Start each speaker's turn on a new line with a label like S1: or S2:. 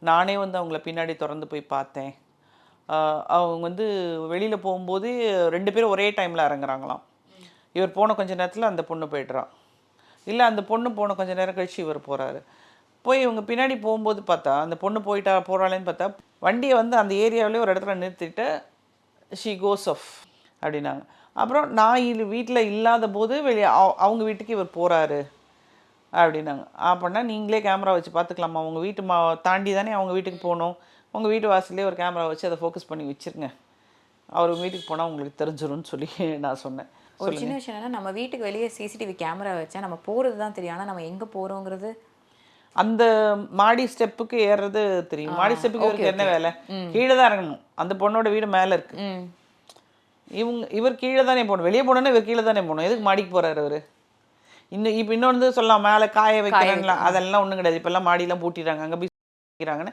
S1: நானே வந்து அவங்கள பின்னாடி திறந்து போய் பார்த்தேன். அவங்க வந்து வெளியில் போகும்போது 2 பேரும் ஒரே டைமில் இறங்குறாங்களாம். இவர் போன கொஞ்ச நேரத்தில் அந்த பொண்ணு போய்ட்றா. இல்லை அந்த பொண்ணு போன கொஞ்சம் நேரம் கழிச்சு இவர் போகிறாரு. போய் இவங்க பின்னாடி போகும்போது பார்த்தா அந்த பொண்ணு போகிறாளேன்னு பார்த்தா வண்டியை வந்து அந்த ஏரியாவிலே ஒரு இடத்துல நிறுத்திட்டு ஷி கோஸ் ஆஃப் அப்படின்னாங்க. அப்புறம் நான் வீட்டில் இல்லாத போது வெளியே அவங்க வீட்டுக்கு இவர் போகிறாரு அப்படின்னாங்க. அப்படின்னா நீங்களே கேமரா வச்சு பார்த்துக்கலாமா, அவங்க வீட்டு தாண்டி தானே அவங்க வீட்டுக்கு போகணும், உங்கள் வீட்டு வாசல்லே ஒரு கேமரா வச்சு அதை ஃபோக்கஸ் பண்ணி வச்சுருங்க, அவர் வீட்டுக்கு போனால் உங்களுக்கு தெரிஞ்சிரும்னு சொல்லி நான் சொன்னேன்.
S2: ஒரு சின்ன விஷயம் என்னன்னா, நம்ம வீட்டுக்கு வெளியே சிசிடிவி கேமரா வச்சா நம்ம போகிறது தான் தெரியும், ஆனால் நம்ம எங்கே போகிறோங்கிறது
S1: அந்த மாடி ஸ்டெப்புக்கு ஏறுறது தெரியும். மாடி ஸ்டெப்புக்கு இவருக்கு என்ன வேலை, கீழே தான் இறங்கணும். அந்த பொண்ணோட வீடு மேலே இருக்கு, இவர் கீழே தானே போகணும். வெளியே போனோன்னா இவர் கீழே தானே போகணும். எதுக்கு மாடிக்கு போகிறாரு அவர்? இப்போ இன்னொன்று சொல்லலாம், மேலே காய வைக்கிறேன்லாம், அதெல்லாம் ஒன்றும் கிடையாது. இப்போல்லாம் மாடியெல்லாம் பூட்டிடுறாங்க, அங்கே போய் வைக்கிறாங்கன்னு